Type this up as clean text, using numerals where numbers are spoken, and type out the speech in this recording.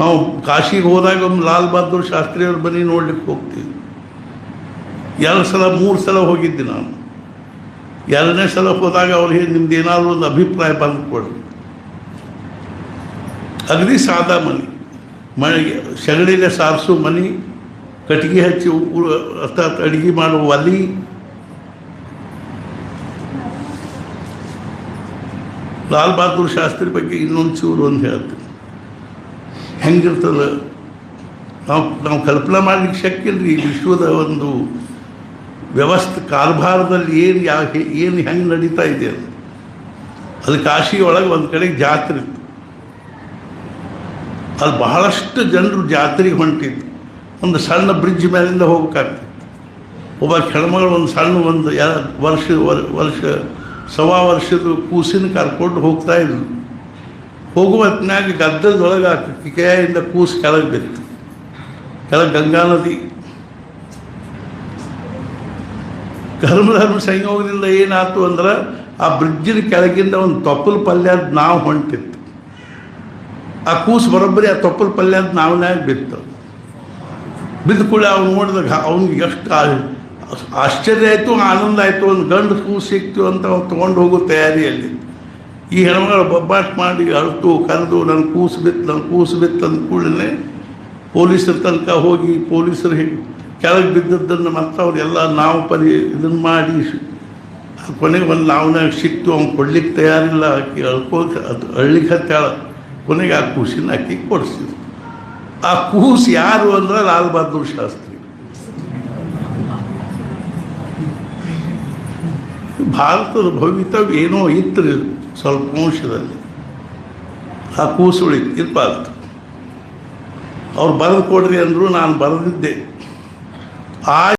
ನಾವು ಕಾಶಿಗೆ ಹೋದಾಗ ಒಂದು ಲಾಲ್ ಬಹದ್ದೂರ್ ಶಾಸ್ತ್ರಿಯವ್ರ ಮನೆ ನೋಡ್ಲಿಕ್ಕೆ ಹೋಗ್ತೀವಿ. 2 ಸಲ 3 ಸಲ ಹೋಗಿದ್ದೆ ನಾನು. 2ನೇ ಸಲ ಹೋದಾಗ ಅವ್ರು ಹೇಳಿ ನಿಮ್ದು ಏನಾದರೂ ಒಂದು ಅಭಿಪ್ರಾಯ ಬಂದು ಕೊಡ್ರಿ. ಅಗದಿ ಸಾದಾ ಮನೆಗೆ ಸಗಣಿಲೆ ಸಾರಿಸೋ ಮನೆ, ಕಟ್ಟಿಗೆ ಹಚ್ಚಿ ಅರ್ಥಾತ್ ಅಡುಗೆ ಮಾಡುವ ಒಲಿ, ಲಾಲ್ ಬಹದ್ದೂರ್ ಶಾಸ್ತ್ರಿ ಬಗ್ಗೆ ಇನ್ನೊಂದು ಚೂರು ಅಂತ ಹೇಳ್ತೀನಿ. ಹೆಂಗಿರ್ತದೆ ನಾವು ಕಲ್ಪನಾ ಮಾಡಲಿಕ್ಕೆ ಶಕ್ಯ ಇಲ್ರಿ. ಈ ವಿಶ್ವದ ಒಂದು ವ್ಯವಸ್ಥೆ ಕಾಲಭಾರದಲ್ಲಿ ಏನು ಹೆಂಗೆ ನಡೀತಾ ಇದೆ ಅದು ಕಾಶಿ ಒಳಗೆ ಒಂದು ಕಡೆಗೆ ಜಾತ್ರೆ ಇತ್ತು. ಅಲ್ಲಿ ಬಹಳಷ್ಟು ಜನರು ಜಾತ್ರೆಗೆ ಹೊಂಟಿದ್ದು. ಒಂದು ಸಣ್ಣ ಬ್ರಿಡ್ಜ್ ಮೇಲಿಂದ ಹೋಗ್ಬೇಕಾಗ್ತಿತ್ತು. ಒಬ್ಬ ಹೆಣ್ಮಗಳು ಒಂದು ಸಣ್ಣ ಒಂದು ವರ್ಷ ಸವಾ ವರ್ಷದ ಕೂಸಿನ ಕರ್ಕೊಂಡು ಹೋಗ್ತಾ ಇದ್ರು. ಹೋಗುವ ಹೊತ್ತಿನಾಗ ಗದ್ದಲದೊಳಗೆ ಕಿಕೆಯಿಂದ ಕೂಸು ಕೆಳಗೆ ಬಿತ್ತು. ಕೆಳಗೆ ಗಂಗಾ ನದಿ. ಧರ್ಮ ಸಂಯೋಗದಿಂದ ಏನಾಯ್ತು ಅಂದ್ರೆ ಆ ಬ್ರಿಡ್ಜಿನ ಕೆಳಗಿಂದ ಒಂದು ತೊಪ್ಪಲು ಪಲ್ಯದ ನಾವು ಹೊಂಟಿತ್ತು. ಆ ಕೂಸು ಬರೋಬ್ಬರಿ ಆ ತೊಪ್ಪಲು ಪಲ್ಯದ ನಾವನ್ಯಾಗ ಬಿತ್ತು. ಬಿದ್ದ ಕೂಡ ಅವ್ನು ನೋಡಿದಾಗ ಅವ್ನಿಗೆ ಎಷ್ಟು ಆಶ್ಚರ್ಯ ಆಯಿತು, ಆನಂದ ಆಯಿತು. ಒಂದು ಗಂಡು ಕೂಸು ಸಿಕ್ತು ಅಂತ ಅವ್ನು ತೊಗೊಂಡು ಹೋಗೋ ತಯಾರಿಯಲ್ಲಿ ಈ ಹೆಣ್ಮಗಳು ಬೊಬ್ಬಾಟ್ ಮಾಡಿ ಅಳ್ತು ಕರೆದು ನನ್ನ ಕೂಸು ಬಿತ್ತು ಅಂದ ಕೂಡಲೇ ಪೊಲೀಸರ ತನಕ ಹೋಗಿ ಪೊಲೀಸರು ಕೆಳಗೆ ಬಿದ್ದದ್ದನ್ನು ಮತ್ತು ಅವರೆಲ್ಲ ನಾವು ಇದನ್ನು ಮಾಡಿ ಕೊನೆಗೆ ಒಂದು ನಾವನಾಗ ಸಿಕ್ತು. ಅವ್ನು ಕೊಡ್ಲಿಕ್ಕೆ ತಯಾರಿಲ್ಲ. ಆಕಿ ಅಳ್ಲಿಕ್ಕೆ ಹತ್ತಾಳ. ಕೊನೆಗೆ ಆ ಕೂಸಿನ ಆಕಿ ಕೊಡಿಸಿದ್ರು. ಆ ಕೂಸು ಯಾರು ಅಂದ್ರೆ ಲಾಲ್ ಬಹದ್ದೂರ್ ಶಾಸ್ತ್ರಿ. ಭಾರತದ ಭವಿತವ್ಯ ಏನೋ ಇತ್ತು ಸ್ವಲ್ಪ ಅಂಶದಲ್ಲಿ. ಆ ಕೂಸು ಇರ್ಬಾರ್ದು. ಅವ್ರು ಬರೆದು ಕೊಡ್ರಿ ಅಂದರು. ನಾನು ಬರೆದಿದ್ದೆ. ಆ